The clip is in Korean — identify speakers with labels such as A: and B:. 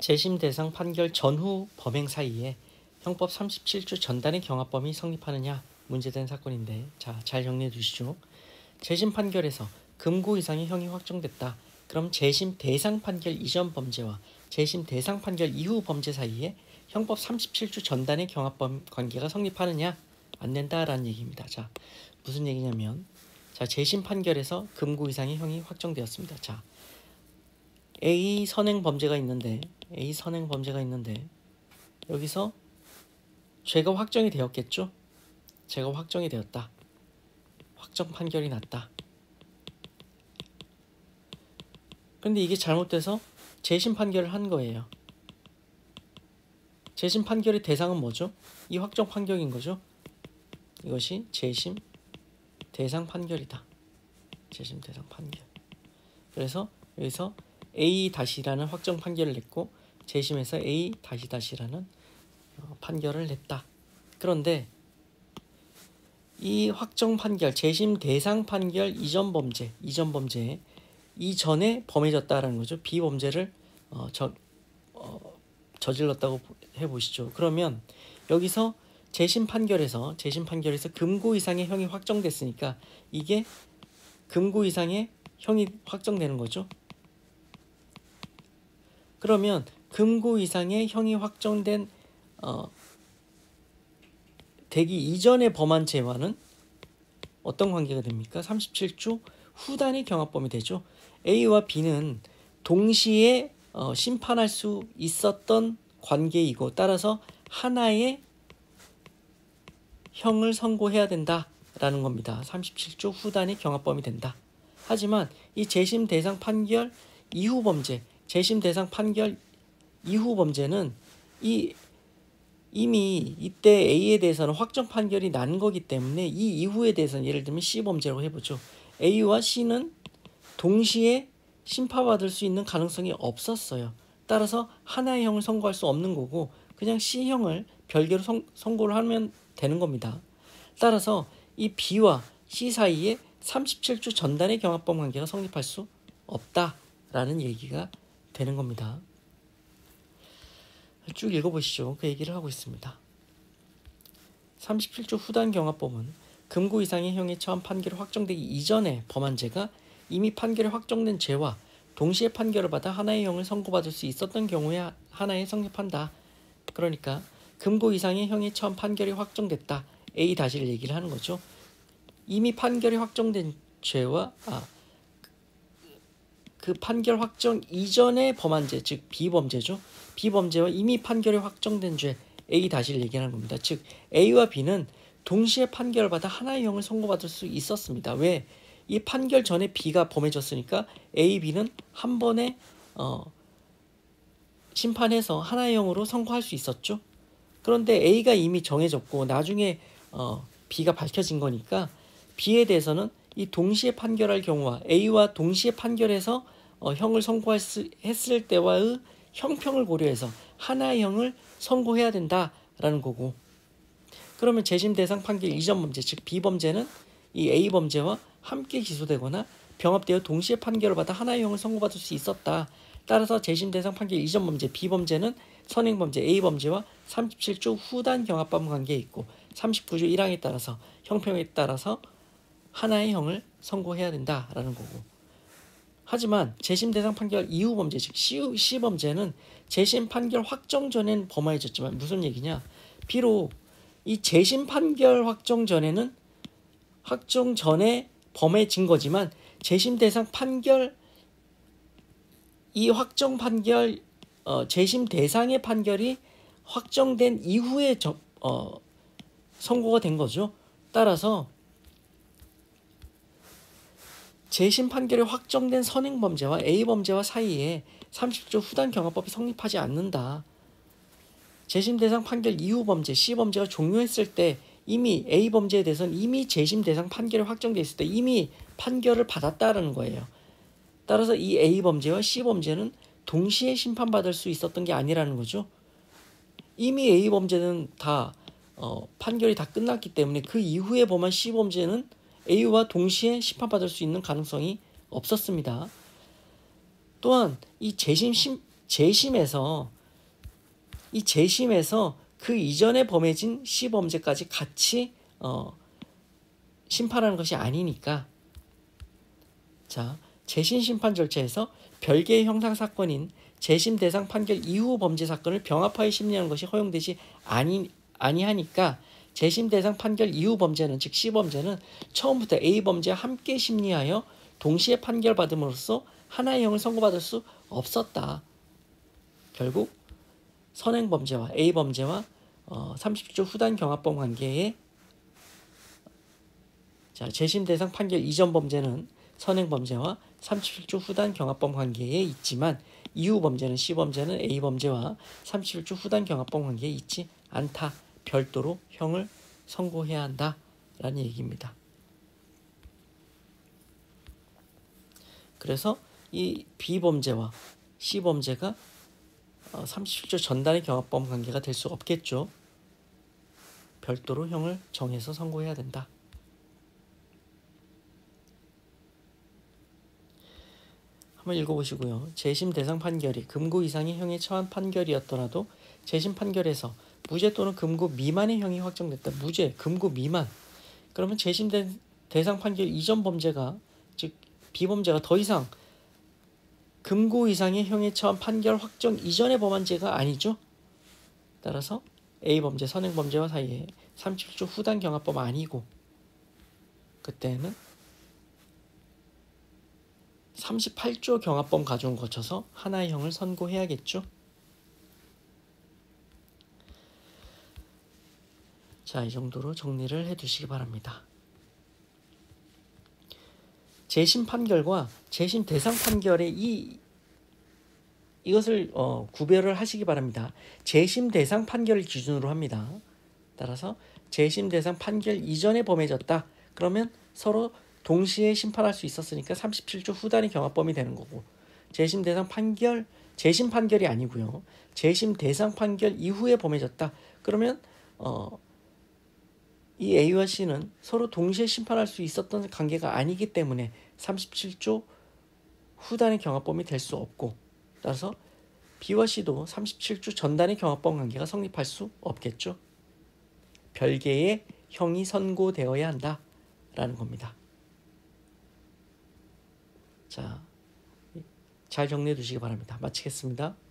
A: 재심 대상 판결 전후 범행 사이에 형법 37조 전단의 경합범위 성립하느냐 문제된 사건인데, 자, 잘 정리해 두시죠. 재심 판결에서 금고 이상의 형이 확정됐다. 그럼 재심 대상 판결 이전 범죄와 재심 대상 판결 이후 범죄 사이에 형법 37조 전단의 경합범 관계가 성립하느냐? 안 된다라는 얘기입니다. 자, 무슨 얘기냐면, 자, 재심 판결에서 금고 이상의 형이 확정되었습니다. 자, A 선행 범죄가 있는데 여기서 죄가 확정이 되었겠죠? 죄가 확정이 되었다. 확정 판결이 났다. 그런데 이게 잘못돼서 재심 판결을 한 거예요. 재심 판결의 대상은 뭐죠? 이 확정 판결인 거죠. 이것이 재심 대상 판결이다. 재심 대상 판결. 그래서 여기서 A-라는 확정 판결을 냈고 재심에서 A-라는 판결을 냈다. 그런데 이 확정 판결, 재심 대상 판결 이전 범죄 이전에 범해졌다라는 거죠. 비범죄를 저질렀다고 해보시죠. 그러면 여기서 재심 판결에서 금고 이상의 형이 확정됐으니까 이게 금고 이상의 형이 확정되는 거죠. 그러면 금고 이상의 형이 확정된 되기 이전에 범한 죄와는 어떤 관계가 됩니까? 37조 후단의 경합범위 되죠. A와 B는 동시에 심판할 수 있었던 관계이고, 따라서 하나의 형을 선고해야 된다라는 겁니다. 37조 후단의 경합범위 된다. 하지만 이 재심 대상 판결 이후 범죄, 재심 대상 판결 이후 범죄는 이미 이때 A에 대해서는 확정 판결이 난 거기 때문에 이 이후에 대해서는, 예를 들면 C 범죄라고 해보죠. A와 C는 동시에 심판받을 수 있는 가능성이 없었어요. 따라서 하나의 형을 선고할 수 없는 거고 그냥 C형을 별개로 선고를 하면 되는 겁니다. 따라서 이 B와 C 사이에 37조 전단의 경합범 관계가 성립할 수 없다라는 얘기가 되는 겁니다. 쭉 읽어보시죠. 그 얘기를 하고 있습니다. 37조 후단 경합범은 금고 이상의 형에 처한 판결이 확정되기 이전에 범한 죄가 이미 판결이 확정된 죄와 동시에 판결을 받아 하나의 형을 선고받을 수 있었던 경우에 하나에 성립한다. 그러니까 금고 이상의 형에 처한 판결이 확정됐다. A-를 얘기를 하는 거죠. 이미 판결이 확정된 죄와 그 판결 확정 이전에 범한 죄, 즉 비범죄죠. 비범죄와 이미 판결이 확정된 죄 A-를 얘기하는 겁니다. 즉 A와 B는 동시에 판결을 받아 하나의 형을 선고받을 수 있었습니다. 왜? 이 판결 전에 B가 범해졌으니까 A, B는 한 번에 심판해서 하나의 형으로 선고할 수 있었죠. 그런데 A가 이미 정해졌고 나중에 B가 밝혀진 거니까 B에 대해서는 이 동시에 판결할 경우와 A와 동시에 판결해서 형을 선고했을 때와의 형평을 고려해서 하나의 형을 선고해야 된다라는 거고, 그러면 재심 대상 판결 이전 범죄, 즉 비범죄는 이 A범죄와 함께 기소되거나 병합되어 동시에 판결을 받아 하나의 형을 선고받을 수 있었다. 따라서 재심 대상 판결 이전 범죄, 비범죄는 선행범죄 A범죄와 37조 후단 경합범 관계에 있고 39조 1항에 따라서 형평에 따라서 하나의 형을 선고해야 된다라는 거고, 하지만 재심 대상 판결 이후 범죄, 즉 C범죄는 재심 판결 확정 전엔 범하여졌지만, 무슨 얘기냐? 비록 이 재심 판결 확정 전에 범해진 거지만 재심 대상 판결 이 확정 판결 재심 대상의 판결이 확정된 이후에 선고가 된 거죠. 따라서 재심 판결이 확정된 선행범죄와 A범죄와 사이에 30조 후단 경합법이 성립하지 않는다. 재심 대상 판결 이후 범죄, C범죄가 종료했을 때 이미 A범죄에 대해서는 이미 재심 대상 판결이 확정돼 있을 때 이미 판결을 받았다라는 거예요. 따라서 이 A범죄와 C범죄는 동시에 심판받을 수 있었던 게 아니라는 거죠. 이미 A범죄는 다 판결이 다 끝났기 때문에 그 이후에 범한 C범죄는 A와 동시에 심판받을 수 있는 가능성이 없었습니다. 또한 이 재심 재심에서 이 재심에서 그 이전에 범해진 시범죄까지 같이 심판하는 것이 아니니까, 자, 재심 심판 절차에서 별개의 형사 사건인 재심 대상 판결 이후 범죄 사건을 병합하여 심리하는 것이 허용되지 아니하니까 재심 대상 판결 이후 범죄는, 즉 시범죄는 처음부터 A 범죄와 함께 심리하여 동시에 판결받음으로써 하나의 형을 선고받을 수 없었다. 결국 선행범죄와 A범죄와 37조 후단 경합범 관계에, 자, 재심 대상 판결 이전 범죄는 선행범죄와 37조 후단 경합범 관계에 있지만 이후 범죄는 C범죄는 A범죄와 37조 후단 경합범 관계에 있지 않다. 별도로 형을 선고해야 한다라는 얘기입니다. 그래서 이 B범죄와 C범죄가 37조 전단의 경합범 관계가 될 수 없겠죠. 별도로 형을 정해서 선고해야 된다. 한번 읽어보시고요. 재심 대상 판결이 금고 이상의 형에 처한 판결이었더라도 재심 판결에서 무죄 또는 금고 미만의 형이 확정됐다. 무죄, 금고 미만. 그러면 재심 대상 판결 이전 범죄가, 즉 B범죄가 더 이상 금고 이상의 형에 처한 판결 확정 이전에 범한 죄가 아니죠. 따라서 A범죄, 선행범죄와 사이에 37조 후단 경합범 아니고, 그때는 38조 경합범 가중 거쳐서 하나의 형을 선고해야겠죠. 자, 이 정도로 정리를 해두시기 바랍니다. 재심 판결과 재심 대상 판결의 이것을 구별을 하시기 바랍니다. 재심 대상 판결을 기준으로 합니다. 따라서 재심 대상 판결 이전에 범해졌다. 그러면 서로 동시에 심판할 수 있었으니까 37조 후단의 경합범이 되는 거고, 재심 대상 판결, 재심 판결이 아니고요. 재심 대상 판결 이후에 범해졌다. 그러면 이 A와 C는 서로 동시에 심판할 수 있었던 관계가 아니기 때문에 37조 후단의 경합범이 될 수 없고, 따라서 B와 C도 37조 전단의 경합범 관계가 성립할 수 없겠죠. 별개의 형이 선고되어야 한다라는 겁니다. 자, 잘 정리해 두시기 바랍니다. 마치겠습니다.